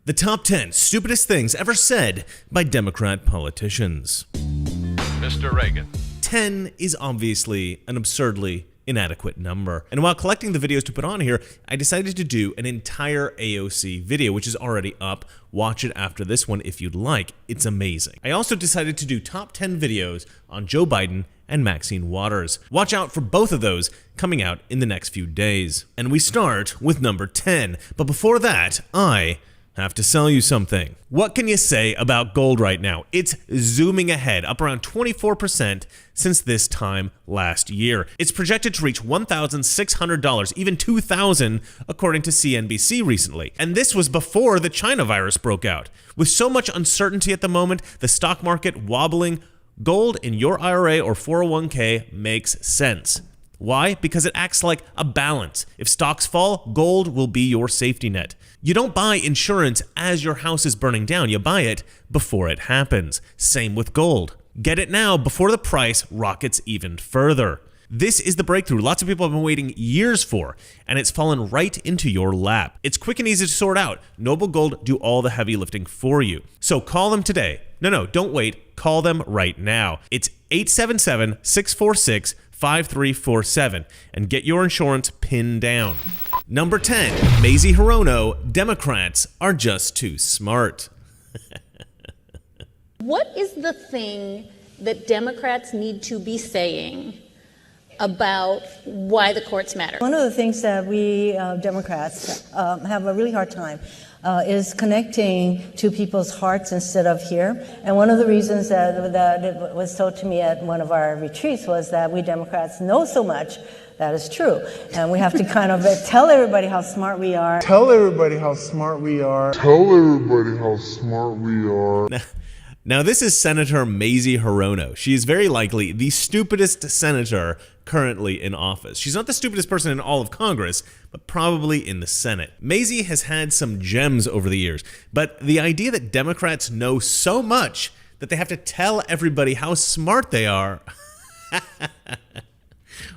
The top 10 stupidest things ever said by Democrat politicians. Mr. Reagan. 10 is obviously an absurdly inadequate number. And while collecting the videos to put on here, I decided to do an entire AOC video, which is already up. Watch it after this one if you'd like. It's amazing. I also decided to do top 10 videos on Joe Biden and Maxine Waters. Watch out for both of those coming out in the next few days. And we start with number 10. But before that, I have to sell you something. What can you say about gold right now? It's zooming ahead, up around 24% since this time last year. It's projected to reach $1,600, even $2,000, according to CNBC recently. And this was before the China virus broke out. With so much uncertainty at the moment, the stock market wobbling, gold in your IRA or 401k makes sense. Why? Because it acts like a balance. If stocks fall, gold will be your safety net. You don't buy insurance as your house is burning down. You buy it before it happens. Same with gold. Get it now before the price rockets even further. This is the breakthrough lots of people have been waiting years for, and it's fallen right into your lap. It's quick and easy to sort out. Noble Gold do all the heavy lifting for you. So call them today. No, don't wait. Call them right now. It's 877-646-5347 and get your insurance pinned down. Number 10, Mazie Hirono, Democrats are just too smart. What is the thing that Democrats need to be saying about why the courts matter? One of the things that we Democrats have a really hard time is connecting to people's hearts instead of here. And one of the reasons that it was told to me at one of our retreats was that we Democrats know so much. That is true. And we have to kind of tell everybody how smart we are. Tell everybody how smart we are. Tell everybody how smart we are. Now this is Senator Mazie Hirono. She is very likely the stupidest senator currently in office. She's not the stupidest person in all of Congress, but probably in the Senate. Mazie has had some gems over the years, but the idea that Democrats know so much that they have to tell everybody how smart they are,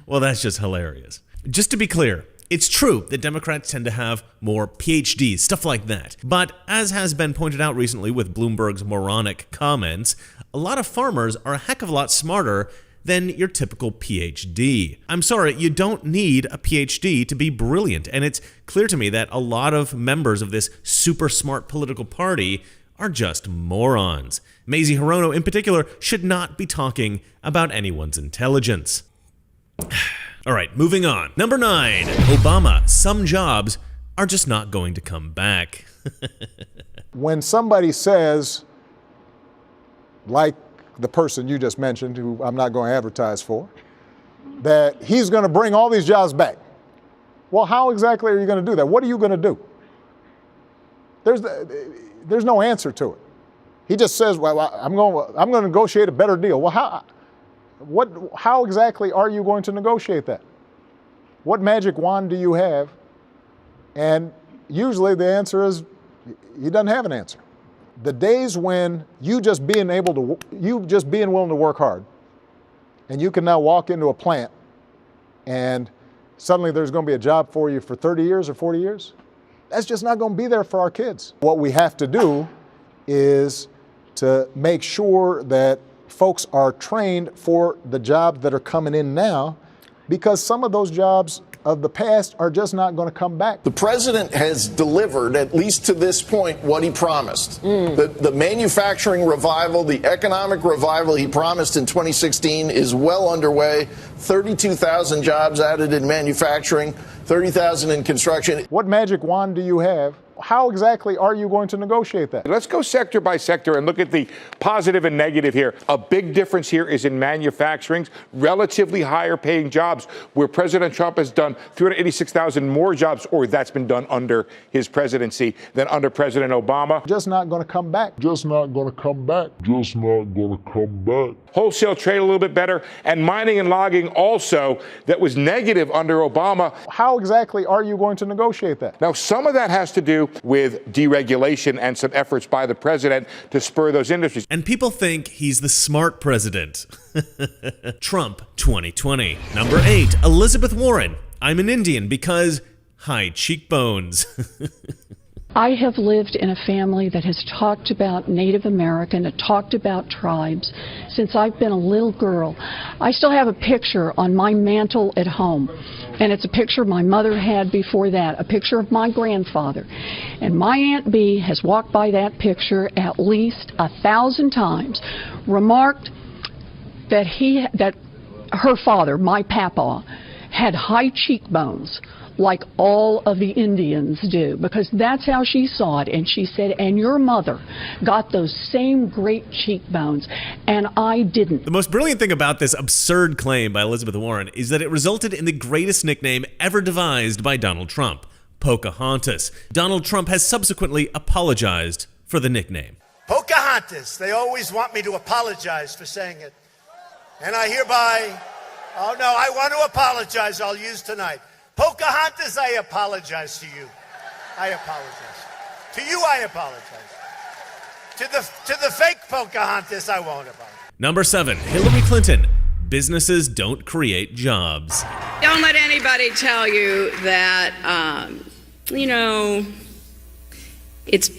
well, that's just hilarious. Just to be clear, it's true that Democrats tend to have more PhDs, stuff like that. But as has been pointed out recently with Bloomberg's moronic comments, a lot of farmers are a heck of a lot smarter than your typical PhD. I'm sorry, you don't need a PhD to be brilliant. And it's clear to me that a lot of members of this super smart political party are just morons. Mazie Hirono in particular should not be talking about anyone's intelligence. All right, moving on. Number 9, Obama. Some jobs are just not going to come back. When somebody says, like the person you just mentioned, who I'm not going to advertise for, that he's going to bring all these jobs back. Well, how exactly are you going to do that? What are you going to do? There's no answer to it. He just says, well, I'm going to negotiate a better deal. Well, how exactly are you going to negotiate that? What magic wand do you have? And usually the answer is he doesn't have an answer. The days when you just being willing to work hard, and you can now walk into a plant and suddenly there's going to be a job for you for 30 years or 40 years, that's just not going to be there for our kids. What we have to do is to make sure that folks are trained for the jobs that are coming in now, because some of those jobs of the past are just not going to come back. The president has delivered, at least to this point, what he promised. The manufacturing revival, the economic revival he promised in 2016 is well underway. 32,000 jobs added in manufacturing, 30,000 in construction. What magic wand do you have? How exactly are you going to negotiate that? Let's go sector by sector and look at the positive and negative here. A big difference here is in manufacturing, relatively higher paying jobs, where President Trump has done 386,000 more jobs, or that's been done under his presidency, than under President Obama. Just not going to come back. Just not going to come back. Just not going to come back. Wholesale trade a little bit better, and mining and logging also, that was negative under Obama. How exactly are you going to negotiate that? Now, some of that has to do with deregulation and some efforts by the president to spur those industries. And people think he's the smart president. Trump 2020. Number 8, Elizabeth Warren. I'm an Indian because high cheekbones. I have lived in a family that has talked about Native American, talked about tribes since I've been a little girl. I still have a picture on my mantle at home, and it's a picture my mother had before that, a picture of my grandfather. And my Aunt Bee has walked by that picture at least 1,000 times, remarked that her father, my papa, had high cheekbones, like all of the Indians do, because that's how she saw it. And she said, and your mother got those same great cheekbones, and I didn't. The most brilliant thing about this absurd claim by Elizabeth Warren is that it resulted in the greatest nickname ever devised by Donald Trump, Pocahontas. Donald Trump has subsequently apologized for the nickname. Pocahontas. They always want me to apologize for saying it. And I hereby, oh no, I want to apologize. I'll use tonight. Pocahontas, I apologize to you. I apologize. To you, I apologize. To the fake Pocahontas, I won't apologize. Number 7, Hillary Clinton. Businesses don't create jobs. Don't let anybody tell you that, it's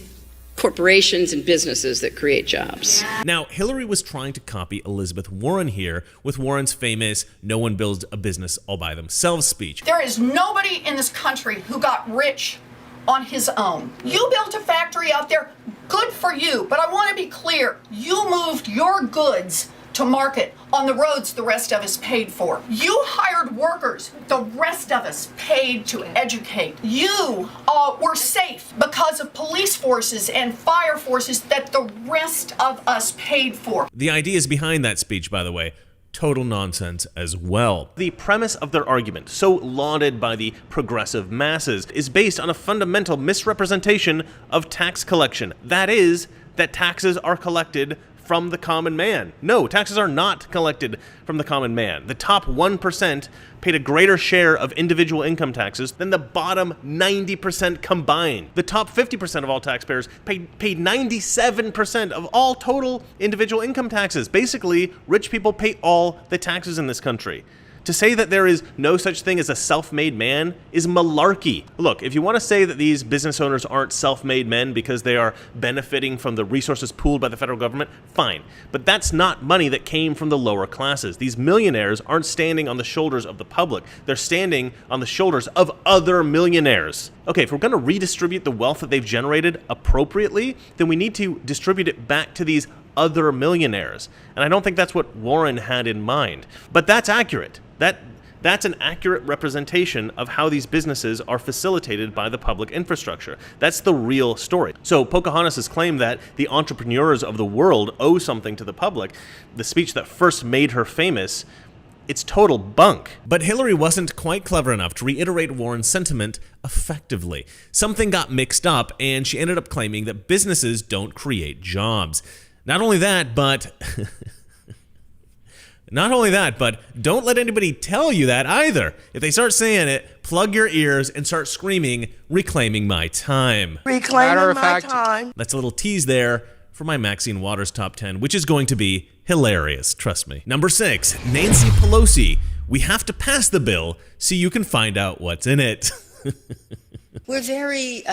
corporations and businesses that create jobs. Now, Hillary was trying to copy Elizabeth Warren here with Warren's famous "no one builds a business all by themselves" speech. There is nobody in this country who got rich on his own. You built a factory out there, good for you, but I want to be clear, you moved your goods to market on the roads the rest of us paid for. You hired workers the rest of us paid to educate. You were safe because of police forces and fire forces that the rest of us paid for. The ideas behind that speech, by the way, total nonsense as well. The premise of their argument, so lauded by the progressive masses, is based on a fundamental misrepresentation of tax collection. That is, that taxes are collected from the common man. No, taxes are not collected from the common man. The top 1% paid a greater share of individual income taxes than the bottom 90% combined. The top 50% of all taxpayers paid 97% of all total individual income taxes. Basically, rich people pay all the taxes in this country. To say that there is no such thing as a self-made man is malarkey. Look, if you want to say that these business owners aren't self-made men because they are benefiting from the resources pooled by the federal government, fine. But that's not money that came from the lower classes. These millionaires aren't standing on the shoulders of the public. They're standing on the shoulders of other millionaires. Okay, if we're going to redistribute the wealth that they've generated appropriately, then we need to distribute it back to these other millionaires. And I don't think that's what Warren had in mind. But that's accurate. That's an accurate representation of how these businesses are facilitated by the public infrastructure. That's the real story. So Pocahontas' claim that the entrepreneurs of the world owe something to the public, the speech that first made her famous, it's total bunk. But Hillary wasn't quite clever enough to reiterate Warren's sentiment effectively. Something got mixed up, and she ended up claiming that businesses don't create jobs. Not only that, but don't let anybody tell you that either. If they start saying it, plug your ears and start screaming, "Reclaiming my time." Reclaiming my time. That's a little tease there for my Maxine Waters top 10, which is going to be hilarious, trust me. Number 6, Nancy Pelosi. We have to pass the bill so you can find out what's in it. We're very,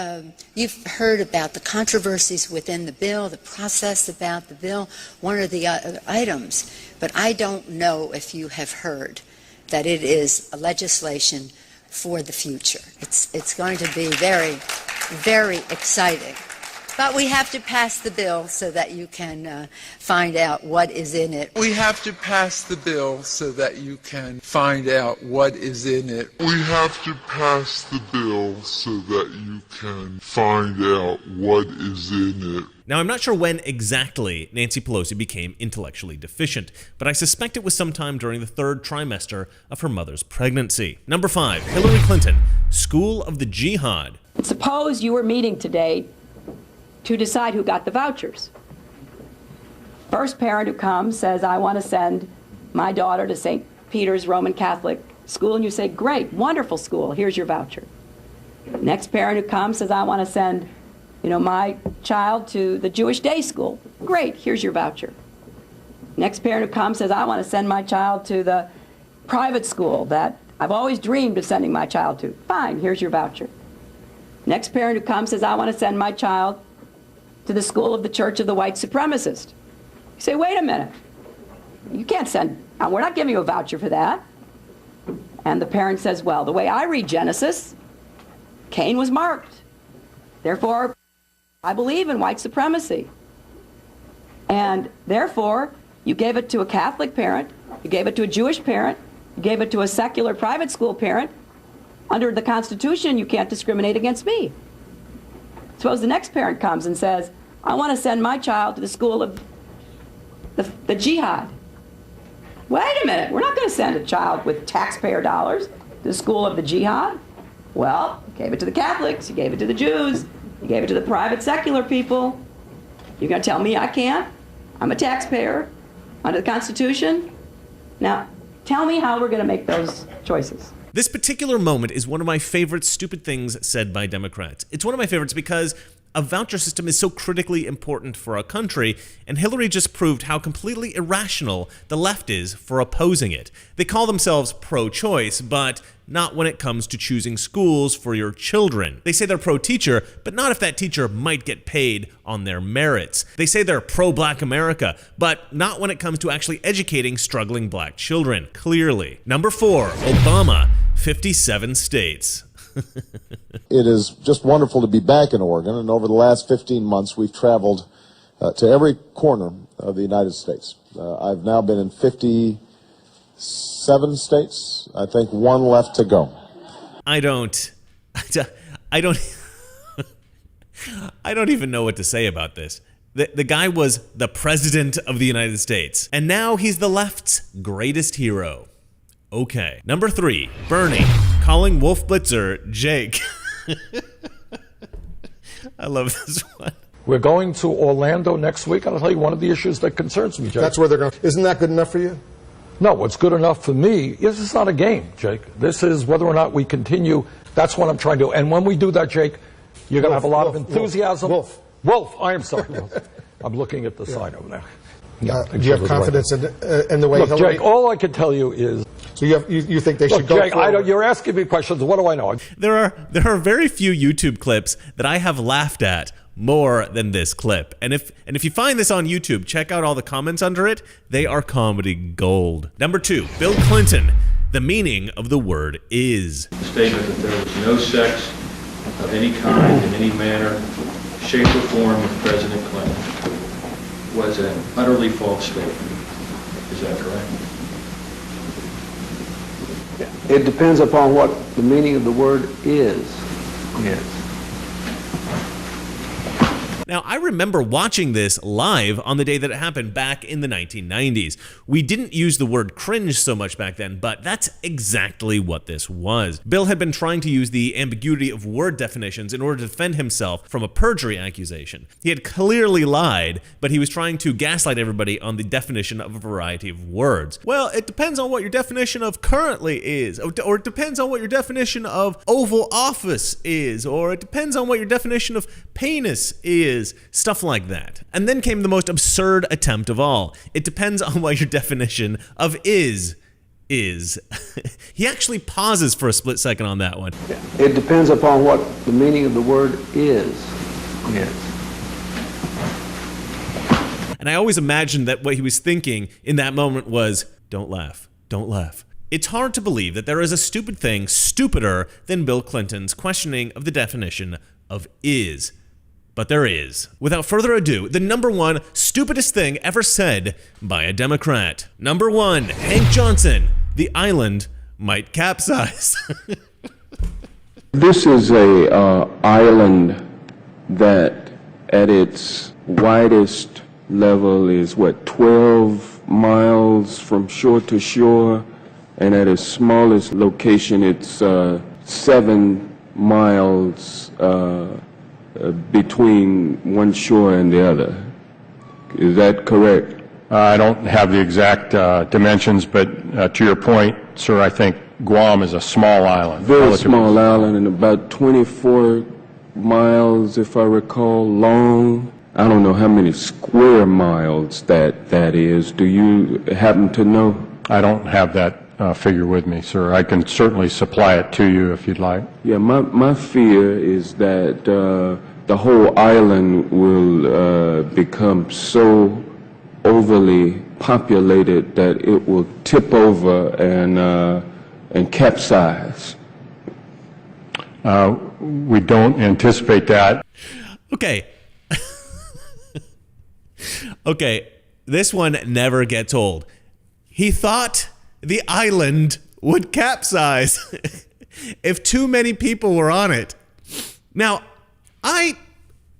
you've heard about the controversies within the bill, the process about the bill, one of the items, but I don't know if you have heard that it is a legislation for the future. It's going to be very, very exciting. But we have to pass the bill so that you can find out what is in it. We have to pass the bill so that you can find out what is in it. We have to pass the bill so that you can find out what is in it. Now, I'm not sure when exactly Nancy Pelosi became intellectually deficient, but I suspect it was sometime during the 3rd trimester of her mother's pregnancy. Number 5, Hillary Clinton, School of the Jihad. Suppose you were meeting today to decide who got the vouchers. First parent who comes says, I want to send my daughter to St. Peter's Roman Catholic School, and you say, great, wonderful school, here's your voucher. Next parent who comes says, I want to send, my child to the Jewish day school. Great, here's your voucher. Next parent who comes says, I want to send my child to the private school that I've always dreamed of sending my child to. Fine, here's your voucher. Next parent who comes says, I want to send my child to the school of the Church of the White Supremacist. You say, wait a minute. You can't send, we're not giving you a voucher for that. And the parent says, well, the way I read Genesis, Cain was marked. Therefore, I believe in white supremacy. And therefore, you gave it to a Catholic parent, you gave it to a Jewish parent, you gave it to a secular private school parent. Under the Constitution, you can't discriminate against me. Suppose the next parent comes and says, I want to send my child to the school of the jihad. Wait a minute, we're not going to send a child with taxpayer dollars to the school of the jihad. Well, you gave it to the Catholics, you gave it to the Jews, you gave it to the private secular people. You're going to tell me I can't? I'm a taxpayer under the Constitution. Now, tell me how we're going to make those choices. This particular moment is one of my favorite stupid things said by Democrats. It's one of my favorites because a voucher system is so critically important for our country, and Hillary just proved how completely irrational the left is for opposing it. They call themselves pro-choice, but not when it comes to choosing schools for your children. They say they're pro-teacher, but not if that teacher might get paid on their merits. They say they're pro-Black America, but not when it comes to actually educating struggling Black children, clearly. Number 4, Obama, 57 states. It is just wonderful to be back in Oregon, and over the last 15 months we've traveled to every corner of the United States. I've now been in 57 states. I think one left to go. I don't even know what to say about this. The guy was the president of the United States, and now he's the left's greatest hero. Okay. Number 3, Bernie, calling Wolf Blitzer Jake. I love this one. We're going to Orlando next week, and I'll tell you one of the issues that concerns me, Jake. That's where they're going. Isn't that good enough for you? No, what's good enough for me is it's not a game, Jake. This is whether or not we continue. That's what I'm trying to do. And when we do that, Jake, you're going to have a lot of enthusiasm. Wolf, I am sorry. Wolf. I'm looking at the sign over there. Yeah, do you have confidence in the way Look, Hillary... Jake, all I can tell you is... So you think they should go Jake, you're asking me questions. What do I know? There are very few YouTube clips that I have laughed at more than this clip. And if you find this on YouTube, check out all the comments under it. They are comedy gold. Number 2, Bill Clinton. The meaning of the word is. The statement that there was no sex of any kind, in any manner, shape, or form with President Clinton was an utterly false statement. Is that correct? It depends upon what the meaning of the word is. Yes. Now, I remember watching this live on the day that it happened back in the 1990s. We didn't use the word cringe so much back then, but that's exactly what this was. Bill had been trying to use the ambiguity of word definitions in order to defend himself from a perjury accusation. He had clearly lied, but he was trying to gaslight everybody on the definition of a variety of words. Well, it depends on what your definition of currently is, or it depends on what your definition of Oval Office is, or it depends on what your definition of penis is. Stuff like that. And then came the most absurd attempt of all. It depends on what your definition of is. He actually pauses for a split second on that one. It depends upon what the meaning of the word is. Yes. And I always imagined that what he was thinking in that moment was, don't laugh, don't laugh. It's hard to believe that there is a stupid thing stupider than Bill Clinton's questioning of the definition of is. But there is. Without further ado, the number 1 stupidest thing ever said by a Democrat. Number 1, Hank Johnson. The island might capsize. This is a island that at its widest level is 12 miles from shore to shore, and at its smallest location it's 7 miles between one shore and the other. Is that correct? I don't have the exact dimensions, but to your point, sir, I think Guam is a small island. Very small island, and about 24 miles, if I recall, long. I don't know how many square miles that is. Do you happen to know? I don't have that figure with me, sir. I can certainly supply it to you if you'd like. Yeah, my fear is that the whole island will become so overly populated that it will tip over and capsize. We don't anticipate that. Okay. Okay, this one never gets old. He thought the island would capsize if too many people were on it. Now, I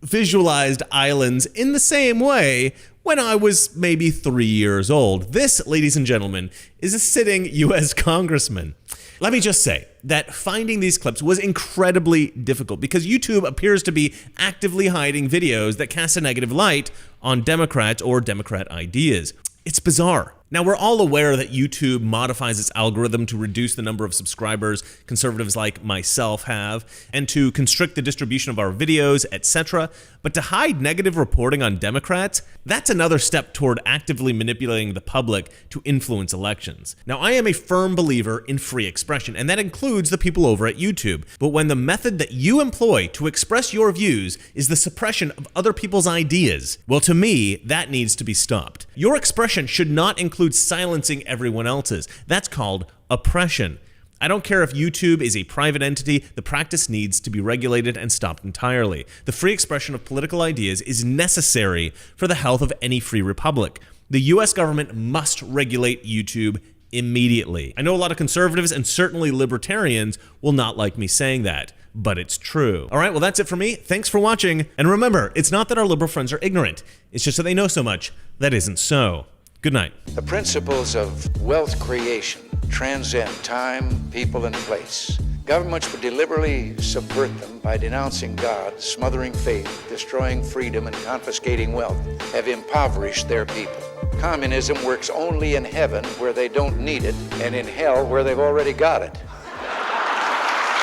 visualized islands in the same way when I was maybe 3 years old. This, ladies and gentlemen, is a sitting U.S. congressman. Let me just say that finding these clips was incredibly difficult because YouTube appears to be actively hiding videos that cast a negative light on Democrats or Democrat ideas. It's bizarre. Now, we're all aware that YouTube modifies its algorithm to reduce the number of subscribers conservatives like myself have, and to constrict the distribution of our videos, etc. But to hide negative reporting on Democrats, that's another step toward actively manipulating the public to influence elections. Now, I am a firm believer in free expression, and that includes the people over at YouTube. But when the method that you employ to express your views is the suppression of other people's ideas, well, to me, that needs to be stopped. Your expression should not include silencing everyone else's. That's called oppression. I don't care if YouTube is a private entity, the practice needs to be regulated and stopped entirely. The free expression of political ideas is necessary for the health of any free republic. The US government must regulate YouTube immediately. I know a lot of conservatives and certainly libertarians will not like me saying that, but it's true. All right, well, that's it for me. Thanks for watching. And remember, it's not that our liberal friends are ignorant. It's just that they know so much that isn't so. Good night. The principles of wealth creation transcend time, people, and place. Governments would deliberately subvert them by denouncing God, smothering faith, destroying freedom, and confiscating wealth, have impoverished their people. Communism works only in heaven where they don't need it, and in hell where they've already got it.